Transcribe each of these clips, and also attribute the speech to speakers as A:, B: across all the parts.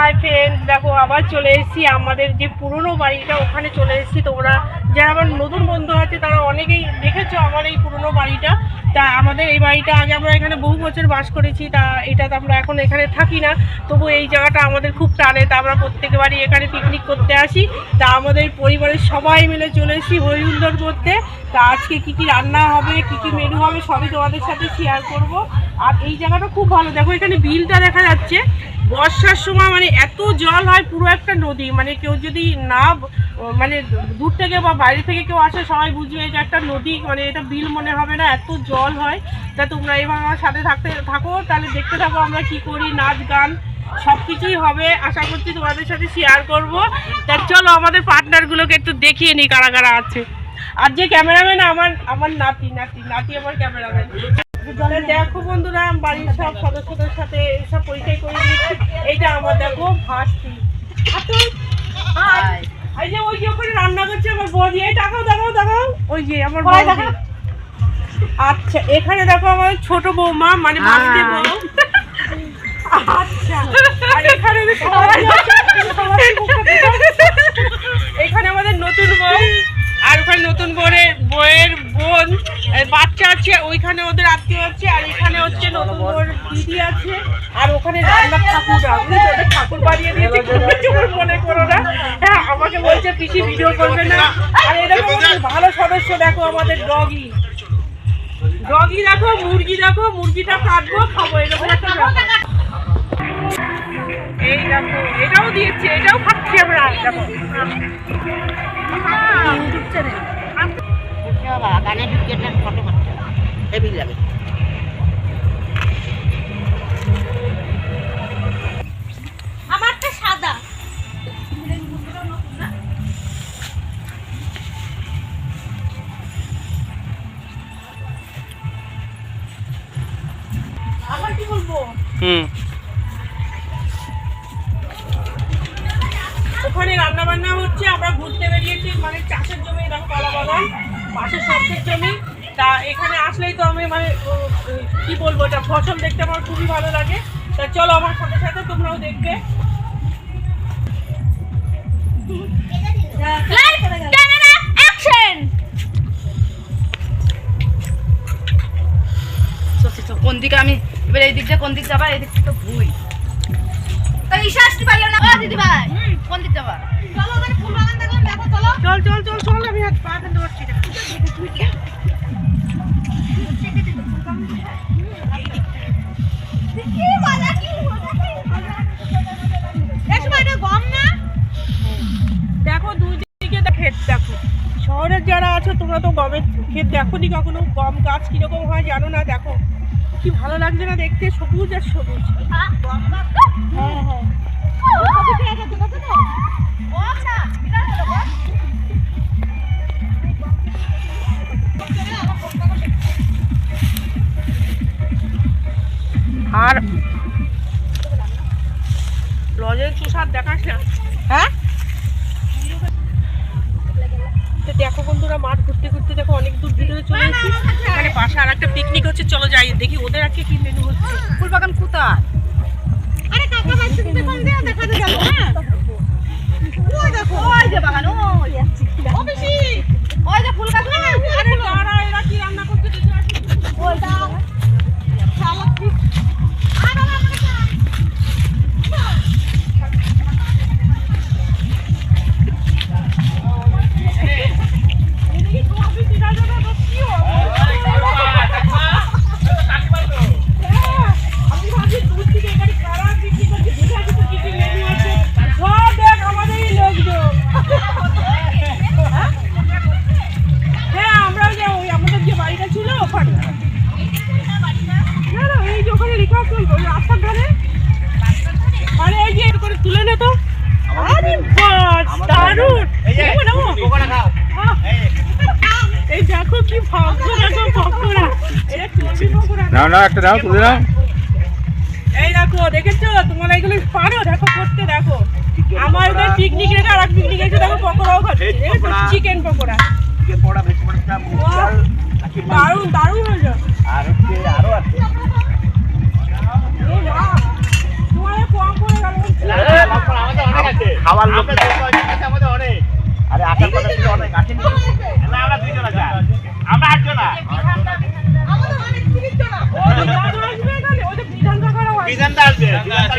A: Hi friends, দেখো আবার চলে এসেছি আমাদের যে পুরনো বাড়িটা, ওখানে চলে এসেছি। তোমরা যারা আমার নতুন বন্ধু আছে তারা অনেকেই দেখেছো আমার এই পুরনো বাড়িটা। তা আমাদের এই বাড়িটা আগে আমরা এখানে বহু বছর বাস করেছি, তা এটাতে আমরা এখন এখানে থাকি না, তবু এই জায়গাটা আমাদের খুব টানে। তা আমরা প্রত্যেকবারই এখানে পিকনিক করতে আসি। তা আমাদের পরিবারের সবাই মিলে চলে এসেছি হই হুল্লোড় করতে। তা আজকে কী কী রান্না হবে, কী কী মেনু হবে সবই তোমাদের সাথে শেয়ার করব। আর এই জায়গাটা খুব ভালো, দেখো এখানে বিলটা দেখা যাচ্ছে। বর্ষার সময় মানে এত জল হয়, পুরো একটা নদী। মানে কেউ যদি না মানে দূর থেকে বা বাইরে থেকে কেউ আসে সবাই বুঝবে এটা একটা নদী, মানে এটা বিল মনে হবে না, এত জল হয়। তা তোমরা এবার আমার সাথে থাকো, তাহলে দেখতে থাকো আমরা কি করি, নাচ গান সব কিছুই হবে। আশা করছি তোমাদের সাথে শেয়ার করব। তা চলো আমাদের পার্টনারগুলোকে একটু দেখিয়ে নিই কারা কারা আছে। আর যে ক্যামেরাম্যান আমার নাতি আমার ক্যামেরাম্যান। দেখো বন্ধুরা, বাড়ির সব সদস্যদের সাথে এইসব পরিচয় করে দিচ্ছি। এইটা আমার দেখো ভাস্তি, এই যে ওই যে ওখানে রান্না করছে আমার বৌদি। এই দেখাও ওই যে আমার বৌদি। আচ্ছা এখানে দেখো আমার ছোট বৌমা, মানে ভাস্তি বউ। আচ্ছা আর এখানে এখানে আমাদের নতুন বউ, আর ওখানে নতুন বউয়ের বোন বাচ্চা আছে, ওইখানে ওদের আত্মীয় আছে। আর এখানে হচ্ছে নতুন বউয়ের দিদি আছে। আর ওখানে রান্নার ঠাকুররা, ওদের ঠাকুর বানিয়ে দিয়েছে, মনে করো না। হ্যাঁ আমাকে বলছে পিসি ভিডিও করবে না। আর এরকম ভালো সদস্য দেখো আমাদের ডগি দেখো, মুরগি দেখো, মুরগিটা কাটবো খাবো, এরকম একটা ব্যাপার। এই দেখো এটাও দিয়েছে, এটাও খাচ্ছি আমরা। দেখো
B: গানে ঢুকিয়ে ফটো করতে হেভি লাগে। আমারটা সাদা।
A: আবার কি বলবো, ওখানে রান্না বান্না হচ্ছে, আমরা ঘুরতে বেরিয়েছি। মানে চাষের জমি, দেখো কলা বাগান, পাশে সবজির জমি। তা এখানে আসলেই তো আমি মানে কি বলবো, এটা ফসল দেখতে আমার খুবই ভালো লাগে। তা চলো আমার সাথে সাথে তোমরাও দেখবে।
B: কোন দিকে আমি এবার এই দিকটা, কোন দিক যাবা? এই দিকটা তো ভুই। তাই ঈশা আসতে পারলো না দিদি ভাই, কোন দিক যাবা? চলো ওখানে ফুল বাগান দেখো, চলো
A: চল আমি হাত পা ফেলতে পারছি না। দেখো দুই দিকে ক্ষেত, দেখো শহরের যারা আছো তোমরা তো গমের ক্ষেত দেখোনি কখনো, গম গাছ কিরকম হয় জানো না। দেখো কি ভালো লাগছে না দেখতে, সবুজ আর সবুজ। হ্যাঁ আর লজের তুষার দেখাস না। হ্যাঁ দেখো বন্ধুরা, মাঠ ঘুরতে ঘুরতে দেখো অনেক দূর ভিতরে চলে এসেছি। এখানে পাশে আর একটা পিকনিক হচ্ছে, চলো যাই দেখি ওদের আজকে কি মেনু হচ্ছে।
B: ফুলবাগান কোথায়? আরে কাকা ভাই তুমি কোন দিকে দেখাতে যাবো? হ্যাঁ ওই দেখো, ওই যে বাগান, ওই আছে ও বেশি, ওই যে ফুল গাছ।
A: আরে দাঁড়া, এরা কি রান্না করতে দিতে আছে?
B: ওইটা সালাদ কি? আরে আমরা
A: তুলে নে তো। আরে বাস দারুণ। এই দেখো কি ভাগ্য, দেখো পকোড়া। এটা চর্বি পকোড়া।
C: না একটা দাও, তুলে নাও।
A: এই দেখো দেখেছো তোমরা এগুলো পারো, দেখো করতে। দেখো আমার ওদের পিকনিক রেখে আর এক পিকনিক এসে দেখো পকোড়াও খাচ্ছে, চিকেন পকোড়া। দারুণ হয়েছে।
C: আরো আছে।
A: তোমার কম করে গেল।
C: খাওয়ার লোক আমাদের অনেক। আরে আসার কথা ছিল অনেক আসেনি। না আমরা দুইজন আছি। আমরা আটজন না।
A: আমাদের অনেক 30 জন আসবে এখানে ওই যে বিধান কাকারা আসবে।
C: বিধানটা আসবে।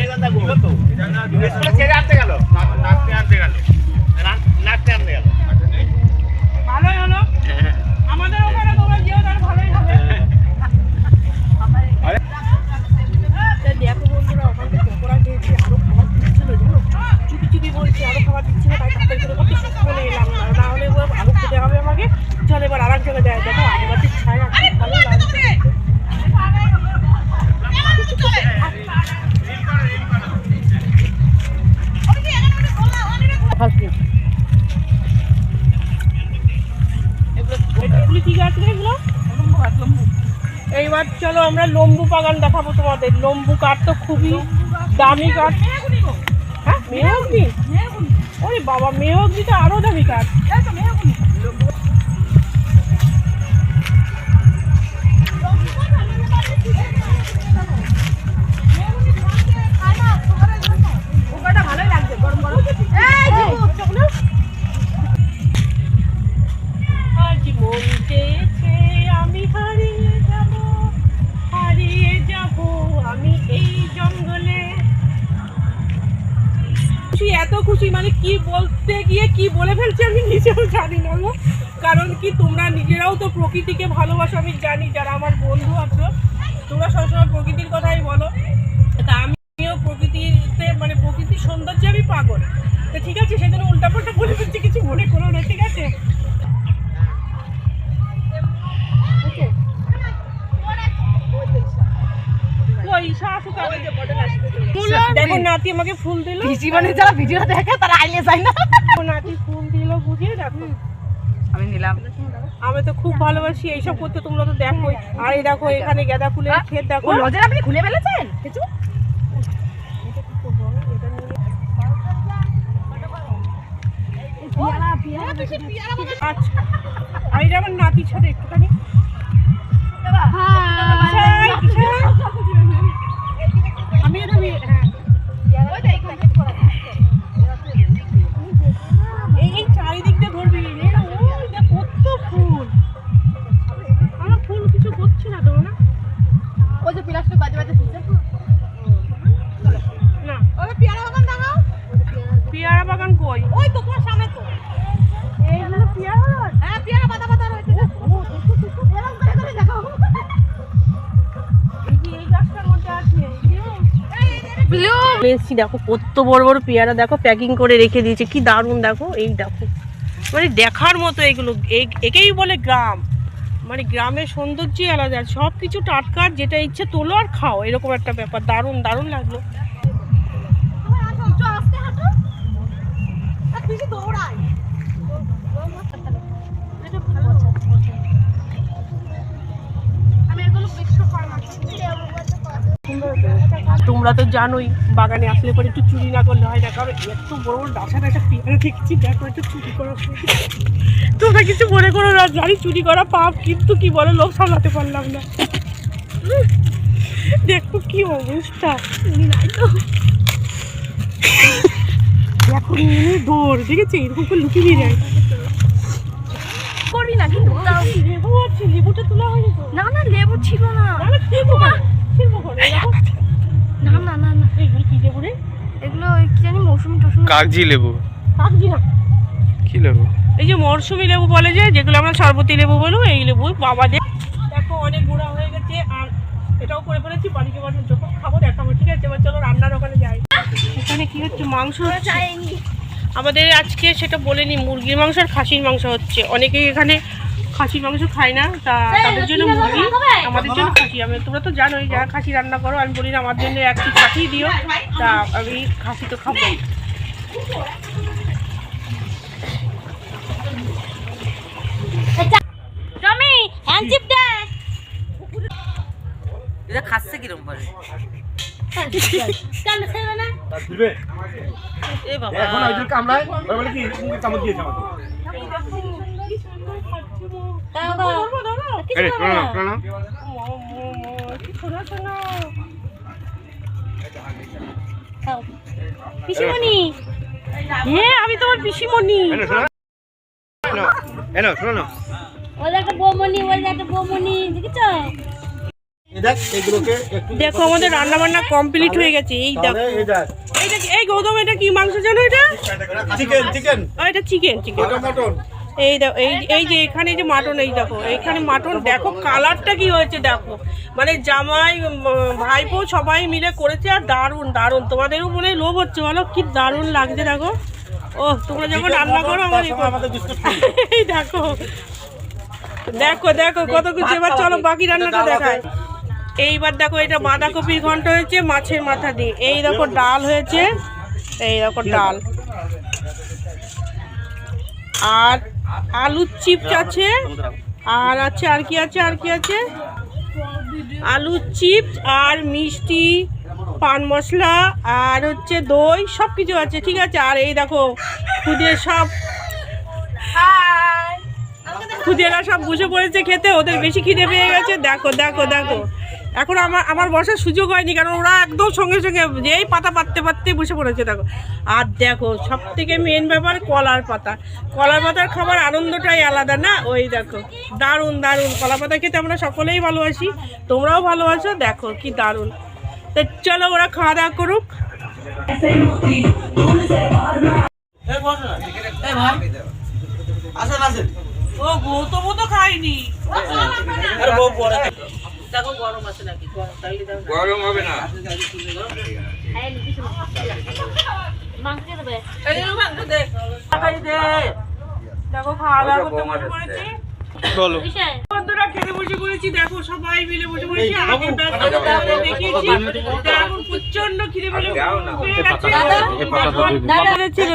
C: বিধানটা গুলো তো। স্কুলে ছেড়ে আনতে গেল। নাচতে আনতে গেল। নাচতে আনতে গেল।
A: ভালোই হলো। আমাদের ওখানে তোমরা যেও তার ভালোই হবে। দেখো বন্ধুরা ওখান থেকে পকোড়া খেয়েছি আরো খাবার দিচ্ছিল জানো চুপি চুপি বলছি আরো খাবার দিচ্ছিল তাই তাড়াতাড়ি করে কত সুখ করে এলাম না হলে আরো খেতে হবে আমাকে চল এবার আর এক জায়গায় যাই দেখো আগেবারের ছায়া ভালো লাগছে এগুলো কি গাছ রে এগুলো এইবার চলো আমরা লম্বু বাগান দেখাবো তোমাদের লম্বু কাঠ তো খুবই দামি কাঠ হ্যাঁ মেহগনি ওরে বাবা মেহগনি তো আরো দামি কাঠ ভালোই লাগছে গরম গরম আজ মন চেয়েছে আমি হারিয়ে যাব আমি এই জঙ্গলে খুশি এত খুশি মানে কি বলতে গিয়ে কি বলে ফেলছি আমি নিজেও জানি না গো কারণ কি তোমরা নিজেরাও তো প্রকৃতিকে ভালোবাসো আমি জানি যারা আমার বন্ধু আছো তোমরা সবসময় প্রকৃতির কথাই বলো তা আমিও প্রকৃতিতে মানে প্রকৃতির সৌন্দর্যে আমি পাগল তো ঠিক আছে সেজন্য উল্টাপাল্টা বলে ফেলছি কিছু মনে করো না ঠিক আছে দেখো নাতি আমাকে ফুল দিল
B: যারা ভিডিও দেখে তারা আইলে যায় না
A: নাতি ফুল দিল বুঝিয়ে দেখো
B: আমি নিলাম
A: আমি তো খুব ভালোবাসি এইসব করতে তোমরা তো দেখোই আর এই দেখো এখানে গাঁদা ফুলের ক্ষেত দেখো
B: লজের আপনি খুলে ফেলেছেন কিছু
A: আচ্ছা আর এটা আমার নাতির সাথে একটুখানি আমি এটা এই চারিদিকটা ধরবি কত ফুল আমার ফুল কিছু করছে না তো না
B: ওই যে প্লাস্টিক বাজে বাজে ফুলছে
A: না ওই পেয়ারা বাগান দেখাও পেয়ারা বাগান কই ওই তো তোমার সামনে তো এইগুলো পেয়ারা হ্যাঁ পেয়ারা পাতা পাতা রয়েছে এরকম করে দেখাও এই গাছটার মধ্যে আছে এসছি দেখো কত বড় বড় পেয়ারা দেখো প্যাকিং করে রেখে দিয়েছে কি দারুণ দেখো এই দেখো মানে দেখার মতো এগুলো একেই বলে গ্রাম মানে গ্রামের সৌন্দর্যই আলাদা সব কিছু টাটকা যেটা ইচ্ছে তোলো আর খাও এরকম একটা ব্যাপার দারুণ দারুণ লাগলো তোমরা তো জানোই বাগানে আসলে পরে একটু চুরি না করলে হয় না কারণ এত বড় বড় ডাসা ডাসা পেয়ারা দেখছি দেখো একটু চুরি করা তোমরা কিছু মনে করো না জানি চুরি করা পাপ কিন্তু কি বলে লোক সামলাতে পারলাম না দেখো কি অবস্থা দেখো দৌড় দেখেছি এরকম করে লুকিয়ে দিয়ে যায়
B: করবি না কিন্তু তাও
A: লেবু আছে লেবুটা তোলা হয়নি তো
B: না না লেবু ছিল না না না না না
A: এইগুলো কি লেবু রে
B: এগুলো ওই কি জানি মৌসুমি টৌসুমি
C: কাগজি লেবু
A: কাগজি না
C: কি লেবু
A: এই যে মরশুমি লেবু বলে যেগুলো আমরা সরবতি লেবু বলো এই লেবু বাবা দেখো অনেক গুঁড়া হয়ে গেছে আর এটাও করে ফেলেছি বাড়িতে বাড়ি যখন খাবো দেখাবো ঠিক আছে এবার চলো রান্নার ওখানে যাই এখানে কি হচ্ছে মাংস হচ্ছে আমাদের আজকে সেটা বলেনি মুরগির মাংস আর খাসির মাংস হচ্ছে অনেকেই এখানে খাসির মাংস খায় না তা তাদের জন্য মুরগি আমাদের জন্য খাসি আমি তোমরা তো জানোই যারা খাসি রান্না করো আমি বলি না আমার জন্য একটু খাসি দিও তা আমি খাসি তো খাবো
B: টমি হ্যান্ডচিপ দে
D: এটা খাচ্ছে কিরম করে
B: কান ছেড়ে না
C: দিবে
D: এ বাবা
C: এখন ওই যে কামড়ায় ওই বলে কি মুখে কামড় দিয়েছে আমাকে
B: দাও দাও
C: এই শোনো শোনো
B: পিসিমণি
A: আমি তোমার পিসিমণি।
C: এনো শোনো না
E: ওই একটা বৌমনি, ওই একটা বৌমনি, দেখেছো?
C: দেখ এগুলোকে একটু
A: দেখো আমাদের রান্না বান্না কমপ্লিট হয়ে গেছে। এই দেখো
C: এই দেখ
A: এইটা এই গৌতম, এটা কি মাংস জানো? এটা
C: চিকেন
A: এটা চিকেন।
C: এটা মটন
A: এই দেখো এই যে এখানে যে মাটন, এই দেখো এইখানে মাটন। দেখো কালারটা কি হয়েছে দেখো, মানে জামাই ভাইপো সবাই মিলে করেছে। আর দারুণ দারুণ, তোমাদেরও মনে হয় লোভ হচ্ছে, বলো কি দারুণ লাগছে। দেখো ও তোমরা যখন রান্না করো
C: আমাদের বিস্কুট
A: এই দেখো দেখো দেখো কত কিছু। এবার চলো বাকি রান্নাটা দেখায়। এইবার দেখো এটা বাঁধাকপির ঘন্ট হয়েছে মাছের মাথা দিয়ে। এই দেখো ডাল হয়েছে, এই দেখো ডাল, আর আলুর চিপস আছে, আর আছে আর কি আছে আলুর চিপস আর মিষ্টি, পান মশলা, আর হচ্ছে দই, সব কিছু আছে। ঠিক আছে। আর এই দেখো খুদেরা সব বসে পড়েছে খেতে, ওদের বেশি খিদে পেয়ে গেছে। দেখো দেখো দেখো, এখন আমার বসার সুযোগ হয়নি, কারণ ওরা একদম সঙ্গে সঙ্গে যেই পাতা পাততে বসে পড়েছে। দেখো আর দেখো সব থেকে মেন ব্যাপার কলার পাতার খাবার আনন্দটাই আলাদা না? ওই দেখো দারুণ দারুণ কলা পাতা খেতে আমরা সকলেই ভালোবাসি, তোমরাও ভালোবাসো। দেখো কি দারুণ। তো চলো ওরা খাওয়া দাওয়া করুক। ও গৌতমও তো খায়নি। দেখো গরম আছে নাকি?
C: গরম হবে না
E: মাংস দেবে?
A: দেখো খাওয়া দাওয়া করতে বসে পড়েছি।
C: বলো
A: বন্ধুরা খেতে বসে পড়েছি। দেখো সবাই মিলে বসে পড়েছি। আগে ব্যস্ততা দেখিয়েছি, এখন প্রচন্ড খিদে পেয়ে গেছে।